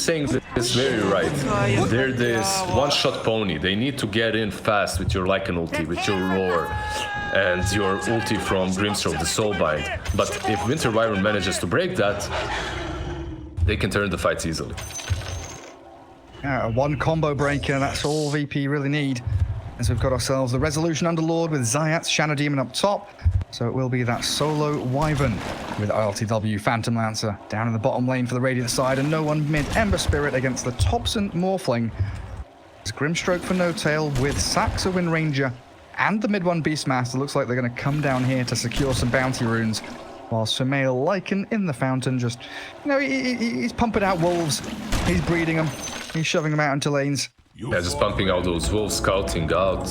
saying this very right. They're this one-shot pony. They need to get in fast with your Lycan ulti, with your roar, and your ulti from Grimstroke, the Soulbind. But if Winter Wyvern manages to break that, they can turn the fights easily. Yeah, one combo breaker, that's all VP really need. As we've got ourselves the Resolution Underlord with Zayat's Shadow Demon up top. So it will be that solo Wyvern with ILTW Phantom Lancer down in the bottom lane for the Radiant side, and no one mid Ember Spirit against the Topson Morphling. It's Grimstroke for Notail with Saxa Wind Ranger and the mid one Beastmaster. Looks like they're going to come down here to secure some bounty runes, while Sumail Lycan in the fountain just, you know, he's pumping out wolves, he's breeding them, he's shoving them out into lanes. Yeah, just pumping out those wolves, scouting out.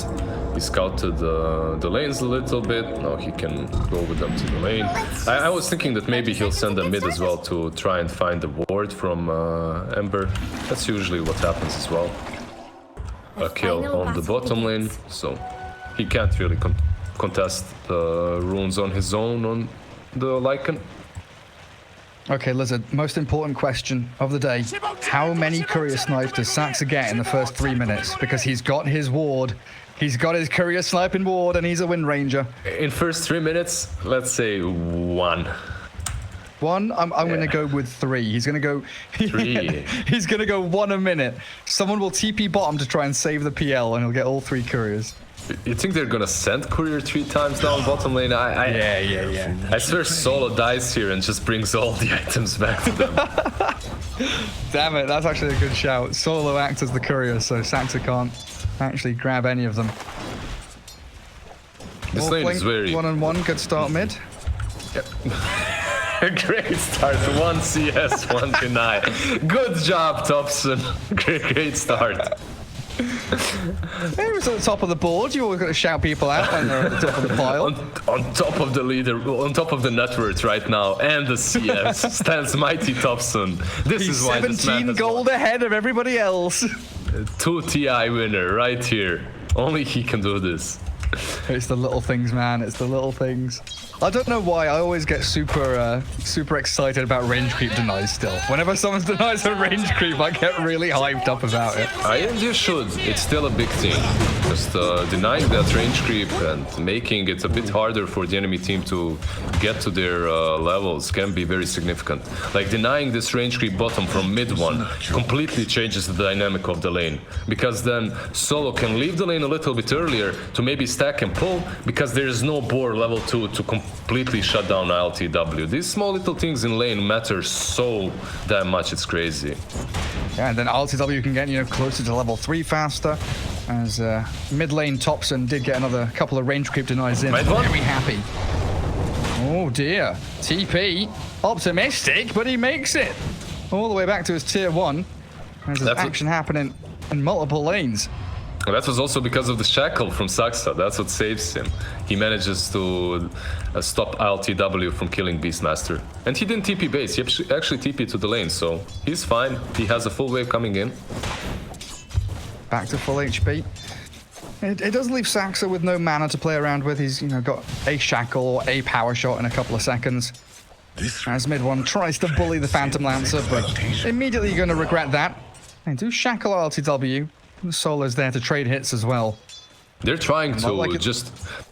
He scouted the lanes a little bit. Now he can go with them to the lane. I was thinking that maybe he'll send them mid as well to try and find the ward from Ember. That's usually what happens as well. A kill on the bottom lane, so he can't really contest the runes on his own on the Lycan. Okay, Lizard, most important question of the day. How many courier snipes does Saxa get in the first 3 minutes? Because he's got his ward, he's got his courier sniping ward, and he's a Wind Ranger. In first 3 minutes, let's say 1. One? I'm going to go with 3. He's going to go... 3? He's going to go 1 a minute. Someone will TP bottom to try and save the PL, and he'll get all 3 couriers. You think they're gonna send courier 3 times down bottom lane? Yeah. I swear Solo dies here and just brings all the items back to them. Damn it, that's actually a good shout. Solo acts as the courier, so Saxa can't actually grab any of them. This lane is very... 1-on-1, good start mid. Yep. Great start, 1 CS, 1 deny. Good job, Topson. Great start. It was at the top of the board. You always got to shout people out when they're at the top of the pile. On top of the leader, on top of the net worth right now, and the CS stands mighty Topson. This He's is why 17 gold ahead of everybody else. 2 TI winner right here. Only he can do this. It's the little things, man. It's the little things. I don't know why I always get super excited about range creep denies still. Whenever someone denies a range creep, I get really hyped up about it. You should. It's still a big thing. Just denying that range creep and making it a bit harder for the enemy team to get to their levels can be very significant. Like denying this range creep bottom from mid one completely changes the dynamic of the lane. Because then Solo can leave the lane a little bit earlier to maybe stack and pull, because there is no boar level 2 to completely shut down ILTW. These small little things in lane matter so damn much, it's crazy. Yeah, and then ILTW can get, you know, closer to level 3 faster, as mid lane Topson did get another couple of range creep denies in. Very happy. Oh dear. TP. Optimistic, but he makes it. All the way back to his tier 1. There's action happening in multiple lanes. That was also because of the shackle from Saxa. That's what saves him. He manages to stop ILTW from killing Beastmaster. And he didn't TP base, he actually TP to the lane, so he's fine. He has a full wave coming in. Back to full HP. It does leave Saxa with no mana to play around with. He's, you know, got a shackle or a power shot in a couple of seconds. As mid one tries to bully the Phantom Lancer, but immediately you're going to regret that. They do shackle ILTW. The Solo's there to trade hits as well. They're trying to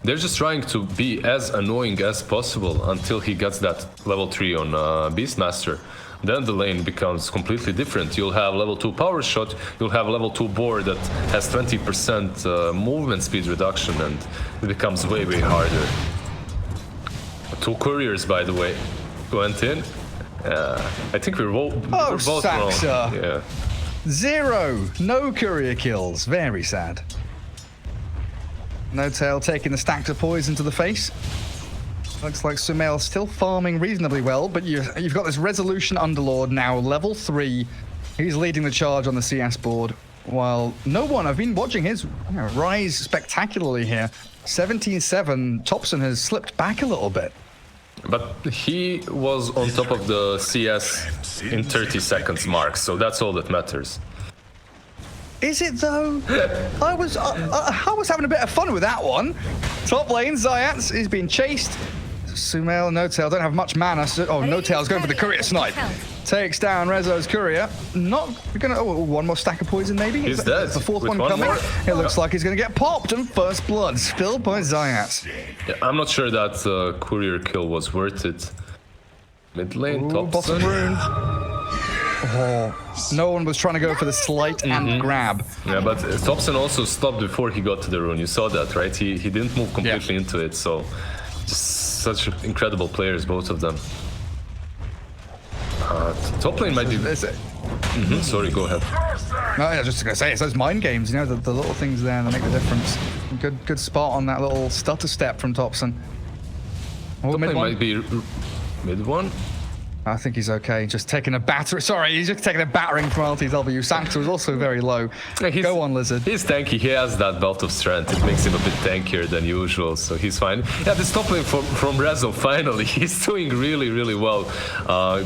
they're just trying to be as annoying as possible until he gets that level 3 on Beastmaster. Then the lane becomes completely different. You'll have level 2 power shot, you'll have level 2 board that has 20% movement speed reduction, and it becomes way harder. 2 couriers, by the way, went in. I think we're both Saxa. wrong. Yeah. 0. No courier kills. Very sad. Notail taking the stacks of poison to the face. Looks like Sumail still farming reasonably well, but you've got this Resolution Underlord now, level 3. He's leading the charge on the CS board, while no one, I've been watching his rise spectacularly here. 17-7, Topson has slipped back a little bit. But he was on top of the CS in 30 seconds mark, so that's all that matters. Is it though? I was having a bit of fun with that one. Top lane, Zayats is being chased. Sumail and Notail don't have much mana. Oh, Notail's going for the courier snipe. takes down Rezo's courier. Not gonna. Oh, one more stack of poison maybe. He's dead. The fourth With one one coming. more. It looks like he's gonna get popped, and first blood spilled by Zayat. Yeah, I'm not sure that courier kill was worth it. Mid lane, Bottom Topson. rune. Oh, no one was trying to go for the slight and grab. Yeah, but Topson also stopped before he got to the rune. You saw that, right? He didn't move completely into it. So, just such incredible players, both of them. Top lane might be. Sorry, go ahead. No, I was just gonna say it's those mind games. You know, the little things there that make the difference. Good spot on that little stutter step from Topson. Oh, Top mid lane one. might be mid one. I think he's okay. Just taking a batter. Sorry, he's just taking a battering from LTW. Sanctus was also very low. Yeah, Go on, Lizard. He's tanky. He has that belt of strength. It makes him a bit tankier than usual, so he's fine. Yeah, this top lane from Rezo, finally. He's doing really, really well. A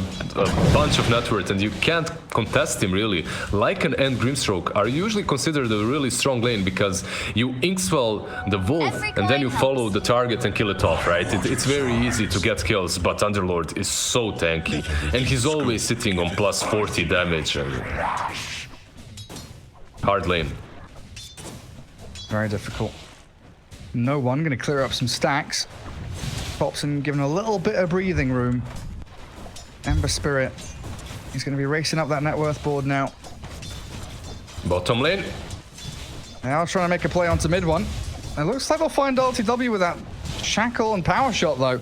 bunch of net worth, and you can't contest him, really. Lycan and Grimstroke are usually considered a really strong lane because you inkswell the wolf, and then you follow the target and kill it off, right? It's very easy to get kills, but Underlord is so tanky. And he's always sitting on plus 40 damage. And hard lane. Very difficult. No one going to clear up some stacks. Topson given a little bit of breathing room. Ember Spirit. He's going to be racing up that net worth board now. Bottom lane. Now trying to make a play onto mid one. It looks like we'll find LTW with that shackle and power shot though.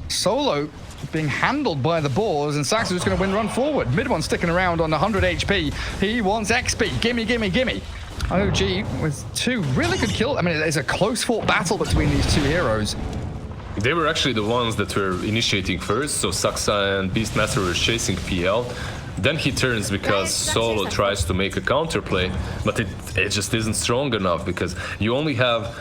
Solo being handled by the boars, and Saxon is going to win run forward. Mid one sticking around on 100 HP. He wants XP. Gimme, gimme, gimme. OG with two really good kills. I mean, it's a close fought battle between these two heroes. They were actually the ones that were initiating first, so Saxa and Beastmaster were chasing PL. Then he turns because Solo tries to make a counterplay, but it just isn't strong enough because you only have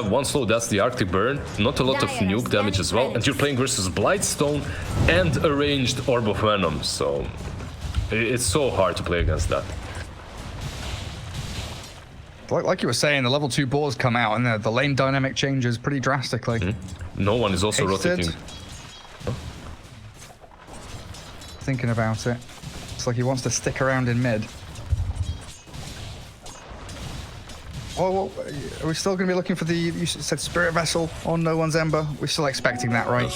one slow, that's the Arctic Burn, not a lot of nuke damage as well, and you're playing versus Blightstone and a ranged Orb of Venom, so it's so hard to play against that. Like you were saying, the level 2 boars come out and the lane dynamic changes pretty drastically. No one is also rotating. Thinking about it. It's like he wants to stick around in mid. Oh, are we still going to be looking for the, you said Spirit Vessel on No One's Ember? We're still expecting that, right?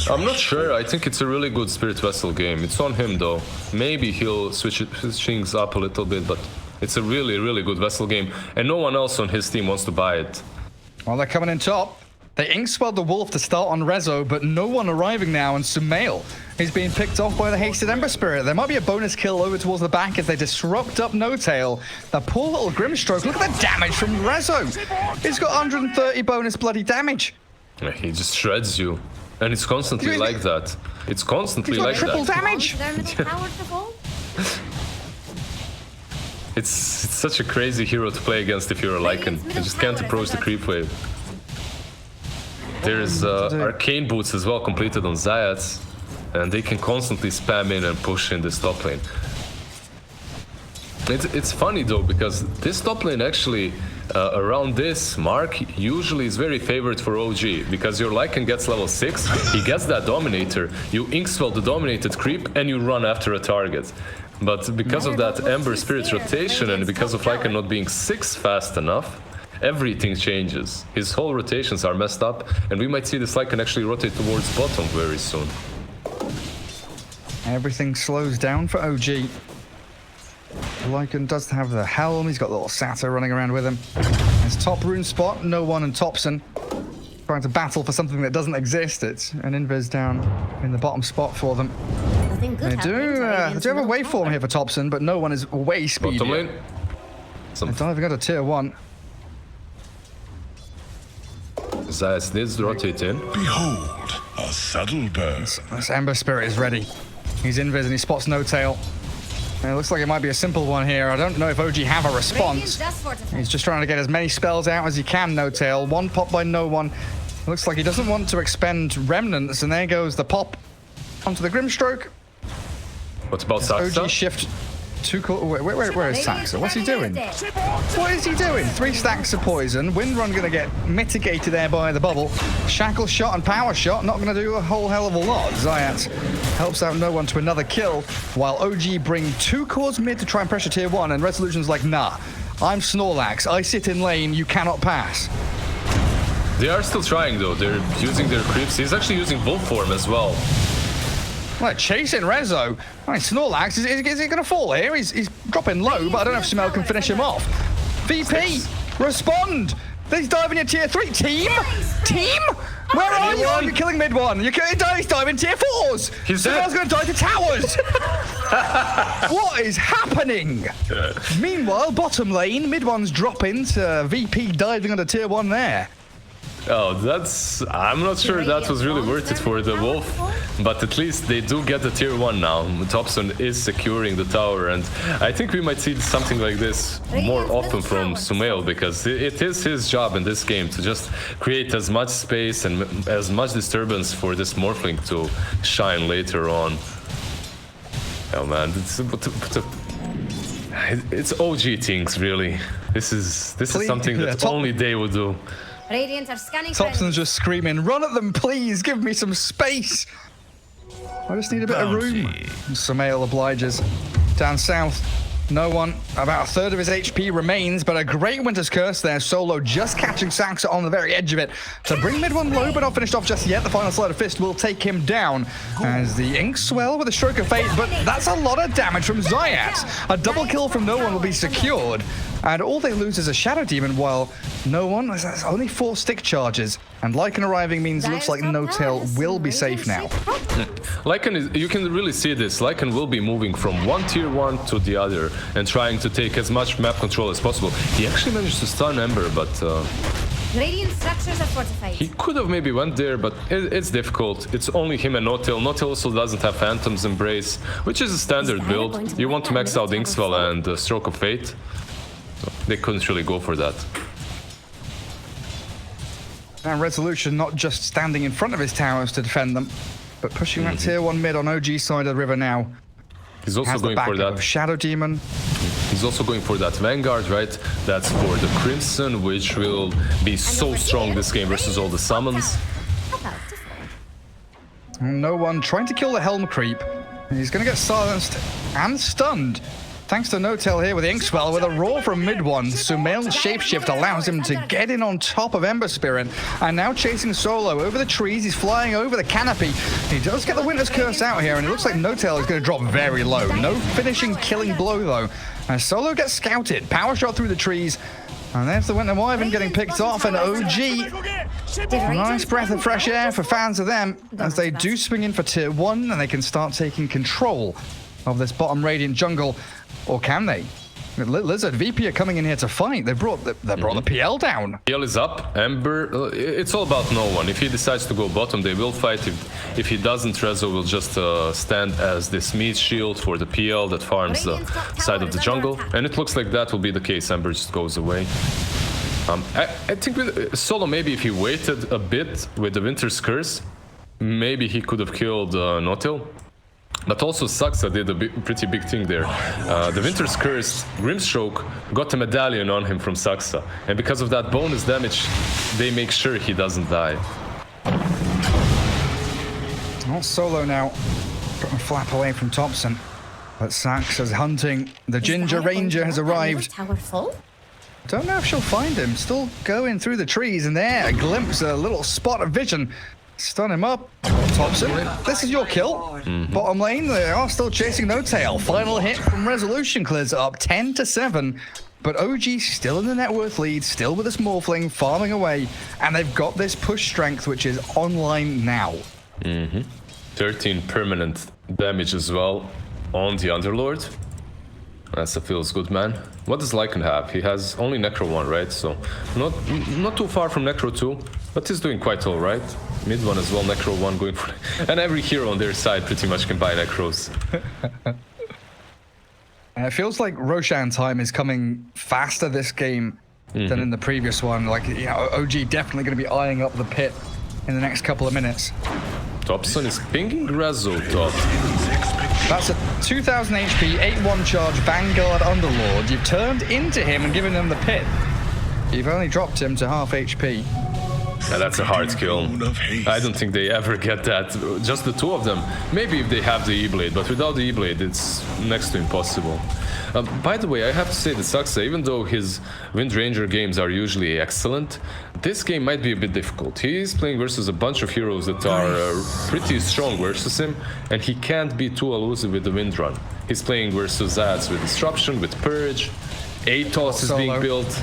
I'm not sure. I think it's a really good Spirit Vessel game. It's on him, though. Maybe he'll switch things up a little bit, but it's a really, really good Vessel game. And no one else on his team wants to buy it. Well, they're coming in top. They inkswelled the wolf to start on Rezo, but no one arriving now, and Sumail is being picked off by the hasted Ember Spirit. There might be a bonus kill over towards the back as they disrupt up Notail. That poor little Grimstroke. Look at the damage from Rezo. He's got 130 bonus bloody damage. Yeah, he just shreds you. And it's constantly like that. It's constantly He's got like triple that. damage. It's such a crazy hero to play against if you're a Lycan. You just can't approach the creep wave. There's arcane boots as well completed on Zayats, and they can constantly spam in and push in this top lane. It's funny though, because this top lane actually around this mark usually is very favored for OG, because your Lycan gets level 6, he gets that Dominator, you inkswell the dominated creep and you run after a target. But because of that Ember Spirit rotation and because of Lycan not being 6 fast enough, everything changes. His whole rotations are messed up, and we might see this Lycan actually rotate towards bottom very soon. Everything slows down for OG. Lycan does have the helm, he's got little Sato running around with him. His top rune spot, No One and Topson trying to battle for something that doesn't exist. It's an invis down in the bottom spot for them. They do have a waveform here for Topson, but No One is way speedier. Bottom lane. They don't even got a tier 1. Zayas needs to rotate in. Behold, a subtle bird. This Ember Spirit is ready. He's invis and he spots Notail. It looks like it might be a simple one here. I don't know if OG have a response. He's just trying to get as many spells out as he can, Notail. One pop by No One. Looks like he doesn't want to expend remnants, and there goes the pop onto the Grimstroke. What about Saxa? OG shift. Where is Saxa? What's he doing? What is he doing? 3 stacks of poison. Windrun going to get mitigated there by the bubble. Shackle shot and power shot not going to do a whole hell of a lot. Zayat helps out no one to another kill, while OG bring 2 cores mid to try and pressure tier 1, and Resolution's like, nah, I'm Snorlax. I sit in lane. You cannot pass. They are still trying though. They're using their creeps. He's actually using Wolf form as well. Well, chasing Rezo. I mean, Snorlax, is he going to fall here? He's dropping low, but I don't know if Sumail can finish him off. VP, respond! He's diving in tier 3. Team? Team? Where are you? You're killing mid 1. He's diving tier 4s. Sumail's going to die to towers. What is happening? Meanwhile, bottom lane, mid 1's dropping to VP diving onto tier 1 there. Oh, I'm not sure that was really worth it for the Wolf, but at least they do get the tier 1 now. Topson is securing the tower, and I think we might see something like this more often from Sumail, because it is his job in this game to just create as much space and as much disturbance for this Morphling to shine later on. Oh man, it's OG things really. This is something that only they would do. Radiant are scanning. Topson's just screaming, run at them, please, give me some space. I just need a bit of room. Sumail obliges. Down south, no one. About a third of his HP remains, but a great Winter's Curse there. Solo just catching Saxa on the very edge of it to bring mid 1 low, but not finished off just yet. The final Sleight of Fist will take him down as the Ink Swell with a Stroke of Fate, but that's a lot of damage from Zayat. A double kill from no one will be secured, and all they lose is a Shadow Demon, while no one, there's only 4 stick charges, and Lycan arriving means it looks like Notail will be safe now. Lycan, you can really see this. Lycan will be moving from one tier 1 to the other and trying to take as much map control as possible. He actually managed to stun Ember, but Radiant structures are fortified. he could have maybe went there, but it's difficult. It's only him and Notail. Notail also doesn't have Phantom's Embrace, which is a standard build. You want to max out Inkswell and Stroke of Fate. So they couldn't really go for that. And Resolution not just standing in front of his towers to defend them, but pushing that tier 1 mid on OG side of the river now. He's also Has going the for that. of Shadow Demon. He's also going for that Vanguard, right? That's for the Crimson, which will be so strong this game versus all the summons. No one trying to kill the Helm Creep. He's going to get silenced and stunned. Thanks to Notail here with Inkswell, with a roar from mid 1. Sumail's Shapeshift allows him to get in on top of Ember Spirit, and now chasing Solo over the trees. He's flying over the canopy. He does get the Winter's Curse out here, and it looks like Notail is going to drop very low. No finishing killing blow though. As Solo gets scouted, power shot through the trees, and there's the Winter Wyvern getting picked off, and OG. Nice breath of fresh air for fans of them, as they do swing in for tier 1, and they can start taking control of this bottom Radiant jungle. Or can they? Lizard, VP are coming in here to fight. They brought the PL down. PL is up. Ember, it's all about no one. If he decides to go bottom, they will fight. If he doesn't, Rezo will just stand as this meat shield for the PL that farms the side of the jungle. And it looks like that will be the case. Ember just goes away. I think with Solo, maybe if he waited a bit with the Winter's Curse, maybe he could have killed Notail. But also Saxa did a pretty big thing there. The Winter's Curse, Grimstroke, got a medallion on him from Saxa. And because of that bonus damage, they make sure he doesn't die. Not Solo now. Got a flap away from Topson. But Saxa's hunting. The Ginger Ranger has arrived. Tower full? Don't know if she'll find him. Still going through the trees, and there, a glimpse, a little spot of vision. Stun him up. Topson, this is your kill. Bottom lane, they are still chasing Notail. Final hit from Resolution clears it up 10-7. But OG still in the net worth lead, still with this Morphling, farming away. And they've got this push strength, which is online now. 13 permanent damage as well on the Underlord. That's a feels good, man. What does Lycan have? He has only Necro 1, right? So not too far from Necro 2, but he's doing quite all right. Mid 1 as well, Necro 1 going for... And every hero on their side pretty much can buy Necros. It feels like Roshan time is coming faster this game than in the previous one. Like, you know, OG definitely going to be eyeing up the pit in the next couple of minutes. Topson is pinging Rezo top. That's a 2000 HP, 8-1 charge Vanguard Underlord. You've turned into him and given him the pit. You've only dropped him to half HP. Yeah, that's a hard kill. I don't think they ever get that. Just the two of them. Maybe if they have the E-Blade, but without the E-Blade, it's next to impossible. By the way, I have to say that Saxa, even though his Wind Ranger games are usually excellent, this game might be a bit difficult. He is playing versus a bunch of heroes that are pretty strong versus him, and he can't be too elusive with the Wind Run. He's playing versus Zats with Disruption, with Purge, Atos is being built.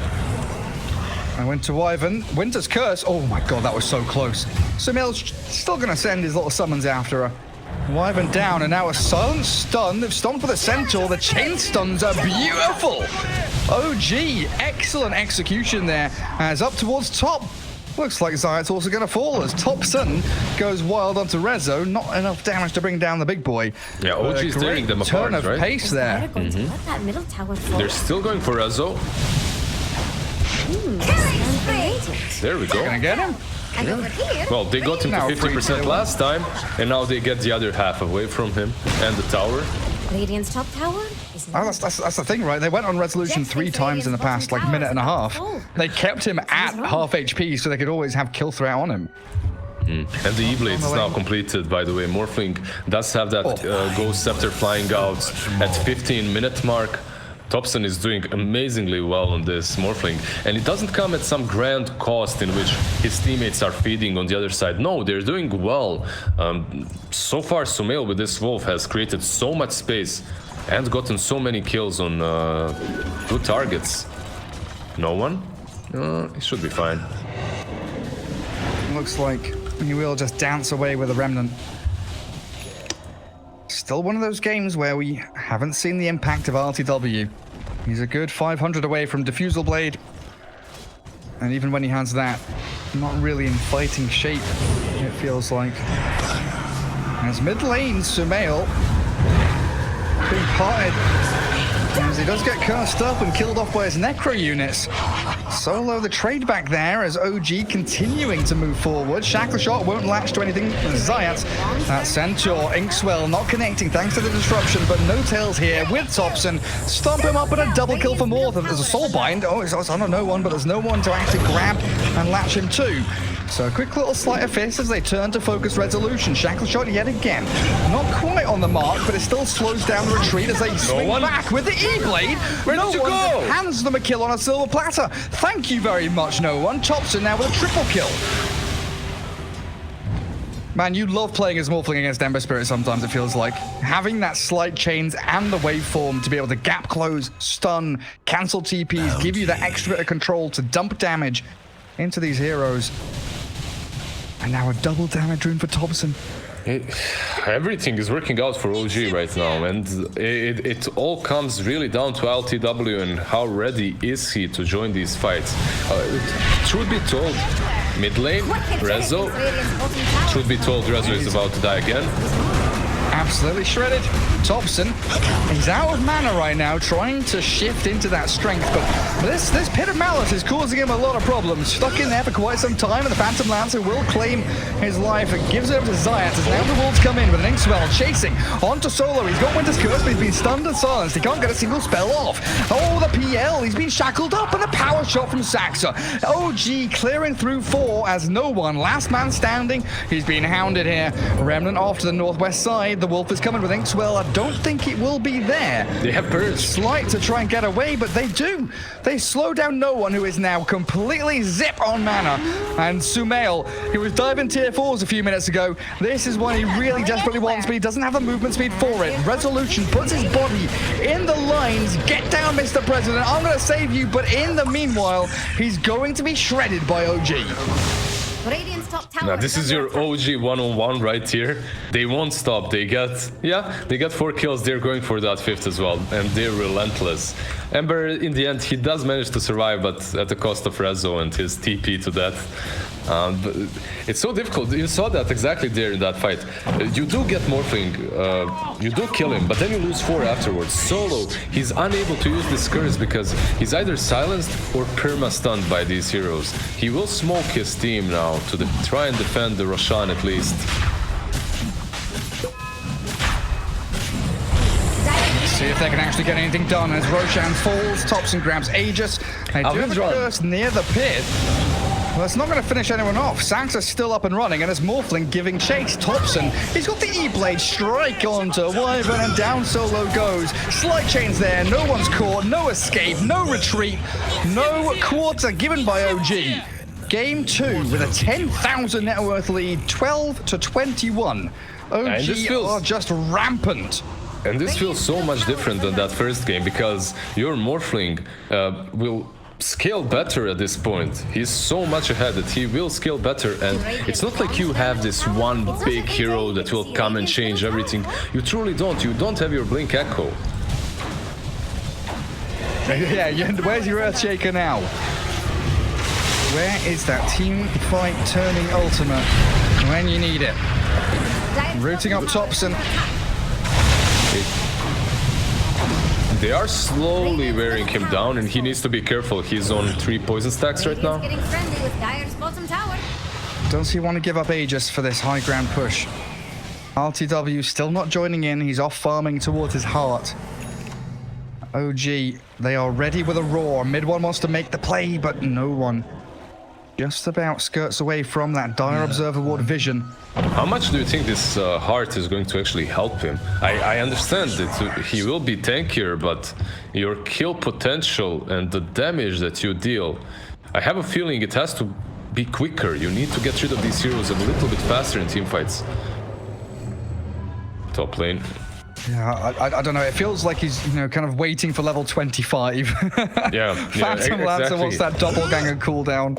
I went to Wyvern. Winter's Curse. Oh my god, that was so close. Sumail's still going to send his little summons after her. Wyvern down, and now a silent stun. They've stomped for the Centaur. The chain stuns are beautiful. OG, excellent execution there. As up towards top. Looks like Zayat's also going to fall as Topson goes wild onto Rezo. Not enough damage to bring down the big boy. Yeah, OG's tearing them apart, turn of right? pace there. That middle tower fall. They're still going for Rezo. There we go. Gonna get him? And over here. Well, they got him to Now 50% last time, and now they get the other half away from him and the tower. Radiant's top tower is Oh, that's the thing, right? They went on resolution 3 times in the past, like minute and a half. They kept him at half HP so they could always have kill threat on him. And the E-Blade is now completed, by the way. Morphling does have that Ghost Scepter flying out at 15-minute mark. Topson is doing amazingly well on this Morphling, and it doesn't come at some grand cost in which his teammates are feeding on the other side. No, they're doing well. So far, Sumail with this Wolf has created so much space and gotten so many kills on good targets. No one? It should be fine. Looks like he will just dance away with a Remnant. Still one of those games where we haven't seen the impact of RTW. He's a good 500 away from Diffusal Blade. And even when he has that, not really in fighting shape, it feels like. As mid lane, Sumail being parted. As he does get cursed up and killed off by his Necro units. Solo the trade back there as OG continuing to move forward. Shackle Shot won't latch to anything. Zayat, that Centaur, Inkswell not connecting thanks to the disruption, but Notail's here with Topson. Stomp him up and a double kill for more. There's a soul bind. Oh, it's on a no one, but there's no one to actually grab and latch him to. So a quick little sleight of fist as they turn to focus resolution. Shackle Shot yet again. Not quite on the mark, but it still slows down the retreat as they swing back with the E-Blade. Ready to go! Hands them a kill on a silver platter. Thank you very much, no one. Topson now with a triple kill. Man, you love playing as Morphling against Ember Spirit sometimes, it feels like. Having that slight chains and the waveform to be able to gap close, stun, cancel TPs, give you that extra bit of control to dump damage into these heroes. And now a double damage rune for Topson. Everything is working out for OG right now, and it all comes really down to LTW and how ready is he to join these fights. Truth be told, mid lane, Rezo. Truth be told, Rezo is about to die again. Absolutely shredded. Topson, he's out of mana right now, trying to shift into that strength, but this Pit of Malice is causing him a lot of problems. Stuck in there for quite some time, and the Phantom Lancer will claim his life and gives it up to Zayat as now the Wolves come in with an Inkswell chasing onto Solo. He's got Winter's Curse, but he's been stunned and silenced. He can't get a single spell off. Oh, the PL, he's been shackled up, and a power shot from Saxa. OG clearing through 4 as no one. Last man standing. He's been hounded here. Remnant off to the northwest side. The Wolf is coming with Inkswell. I don't think it will be there. They have burst. Slight to try and get away, but they do. They slow down no one, who is now completely zip on mana. And Sumail, who was diving tier 4s a few minutes ago, this is one he really desperately wants, but he doesn't have the movement speed for it. Resolution puts his body in the lines. Get down, Mr. President. I'm going to save you, but in the meanwhile, he's going to be shredded by OG. Radiant's top tower. Now this is your OG one-on-one right here. They won't stop. They got 4 kills. They're going for that 5th as well, and they're relentless. Ember, in the end, he does manage to survive, but at the cost of Rezo and his TP to death. It's so difficult. You saw that exactly there in that fight. You do get Morphling, you do kill him, but then you lose 4 afterwards. Solo, he's unable to use this curse because he's either silenced or perma-stunned by these heroes. He will smoke his team now to try and defend the Roshan at least. See if they can actually get anything done as Roshan falls. Topson grabs Aegis. They do have a curse near the pit. Well, it's not going to finish anyone off. Saxa's still up and running, and as Morphling giving chase, Topson, he's got the E-Blade strike onto Wyvern, and down Solo goes. Slight chains there, no one's caught, no escape, no retreat, no quarter given by OG. Game 2 with a 10,000 net worth lead, 12-21. OG are just rampant. And this feels so much different than that first game because your Morphling will scale better at this point. He's so much ahead that he will scale better, and it's not like you have this one big hero that will come and change everything. You truly don't. You don't have your Blink Echo. Yeah, where's your Earthshaker now? Where is that team fight turning ultimate when you need it? Rooting up Topson. They are slowly wearing him down, and he needs to be careful. He's on 3 poison stacks right now. Getting friendly with Dire's bottom tower. Does he want to give up Aegis for this high ground push? RTW still not joining in. He's off farming towards his heart. OG, they are ready with a roar. Mid one wants to make the play, but no one. Just about skirts away from that Dire Observer Ward vision. How much do you think this heart is going to actually help him? I understand that he will be tankier, but your kill potential and the damage that you deal, I have a feeling it has to be quicker. You need to get rid of these heroes a little bit faster in teamfights. Top lane. Yeah, I don't know. It feels like he's, kind of waiting for level 25. Yeah, Phantom Lancer wants that doppelganger cooldown.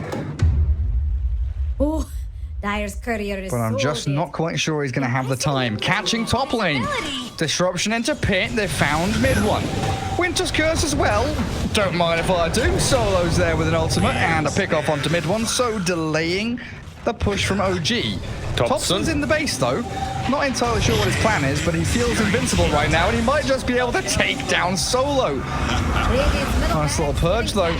Oh, Dire's courier is But I'm just sorted. not quite sure he's going to have the time. Catching top lane. Disruption into pit. They found mid one. Winter's Curse as well. Don't mind if I do. Solo's there with an ultimate and a pick off onto mid one. So delaying the push from OG. Topson's in the base though. Not entirely sure what his plan is, but he feels invincible right now, and he might just be able to take down Solo. Nice little purge though.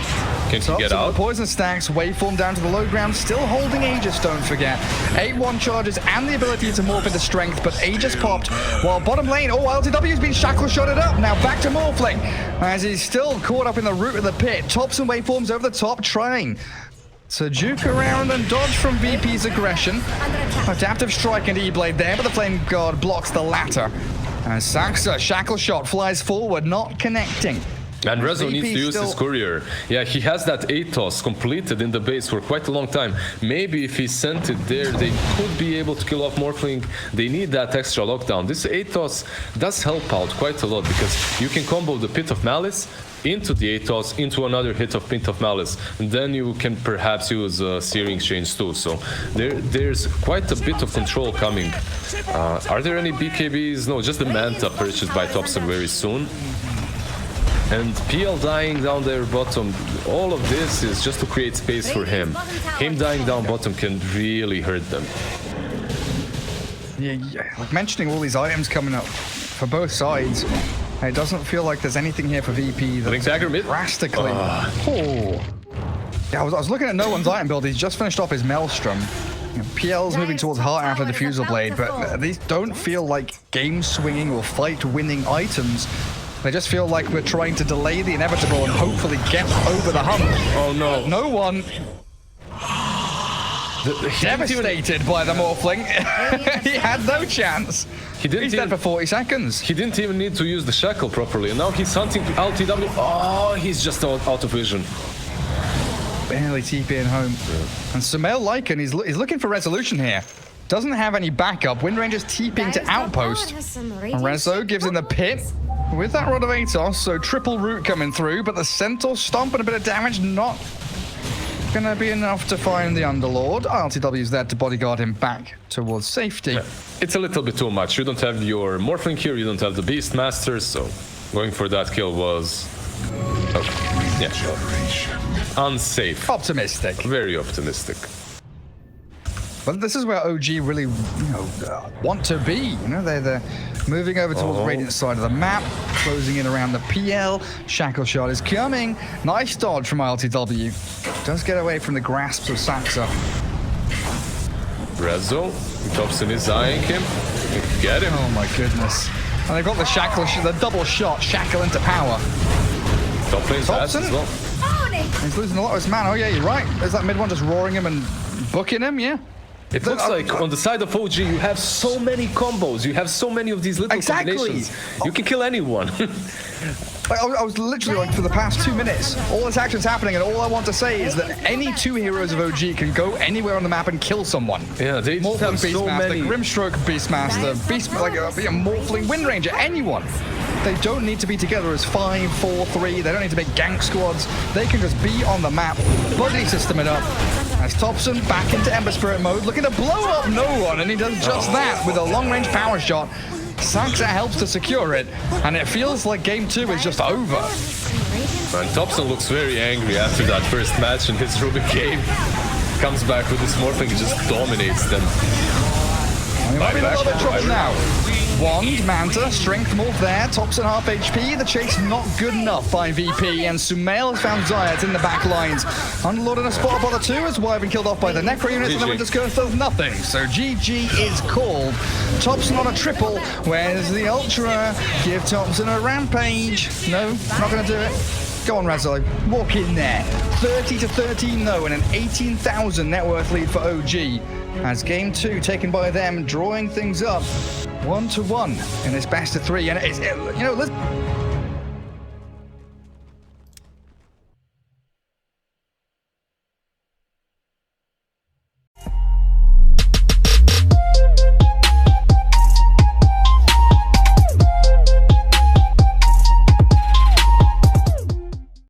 Can he get out? Poison stacks, waveform down to the low ground, still holding Aegis, don't forget. 8-1 charges and the ability to morph into strength, but Aegis popped while bottom lane, LTW's been shackle shotted up. Now back to Morphling, as he's still caught up in the root of the pit. Topson waveforms over the top, trying to juke around and dodge from VP's aggression. Adaptive strike and E-Blade there, but the Flame Guard blocks the latter. And Saxa, shackle shot, flies forward, not connecting. And Rezo needs to use his courier. Yeah, he has that Atos completed in the base for quite a long time. Maybe if he sent it there, they could be able to kill off Morphling. They need that extra lockdown. This Atos does help out quite a lot because you can combo the Pit of Malice into the Atos, into another hit of Pit of Malice, and then you can perhaps use Searing Chains too. So there's quite a bit of control coming. Are there any BKBs? No, just the Manta purchased by Topson very soon. And PL dying down their bottom, all of this is just to create space for him. Him dying down bottom can really hurt them. Yeah, like mentioning all these items coming up for both sides, it doesn't feel like there's anything here for VP that's drastically. Oh. Yeah, I was looking at no one's item build. He's just finished off his Maelstrom. PL's moving towards Heart after the Diffusal Blade, but these don't feel like game-swinging or fight-winning items. They just feel like we're trying to delay the inevitable and hopefully get over the hump. Oh no. No one. Devastated by the Morphling. He had no chance. He's dead for 40 seconds. He didn't even need to use the shackle properly, and now he's hunting LTW. Oh, he's just out of vision. Barely TPing home. Yeah. And Sumail Lycan, he's looking for resolution here. Doesn't have any backup. Windranger's TPing to Outpost. Rezo gives in the pit with that Rod of Atos, so triple root coming through, but the Centaur stomp and a bit of damage not gonna be enough to find the Underlord. RTW's there to bodyguard him back towards safety. Yeah. It's a little bit too much. You don't have your Morphling here, you don't have the Beastmaster, so going for that kill was unsafe. Optimistic. Very optimistic. But this is where OG really, want to be. They're moving over towards the Radiant side of the map, closing in around the PL. Shackle shot is coming. Nice dodge from LTW. Does get away from the grasps of Saxa. Rezo, Topson is eyeing him. Get him. Oh my goodness. And they've got the shackle, the double shot, shackle into power. Top lane's fast Topson? as well. He's losing a lot of his mana. Oh yeah, you're right. There's that mid one just roaring him and booking him, yeah? It looks like on the side of OG you have so many combos. You have so many of these little combinations. You can kill anyone. I was literally like, for the past 2 minutes, all this action's happening, and all I want to say is that any 2 heroes of OG can go anywhere on the map and kill someone. Yeah, they just have so many. Grimstroke Beastmaster, Morphling, Windranger, anyone. They don't need to be together as 5, 4, 3. They don't need to make gank squads. They can just be on the map, buddy system it up. As Topson back into Ember Spirit mode, looking to blow up no one, and he does just that with a long-range power shot. Saxa helps to secure it, and it feels like game 2 is just over. And Topson looks very angry after that first match in his Rubik game. Comes back with his Morphling and just dominates them. He might be in a little bit of trouble now. Wand, Manta, Strength Morph there, Topson half HP, the chase not good enough by VP, and Sumail has found Zayat in the back lines. Underlord in a spot up on the 2 as Wyvern killed off by the Necro units, and the Winter's Curse does nothing. So GG is called. Topson on a triple, where's the Ultra? Give Topson a rampage. No, not going to do it. Go on, Razzo, walk in there. 30 to 13 though, and an 18,000 net worth lead for OG. As game 2 taken by them, drawing things up 1-1 in this best of 3. And it's, you know, listen.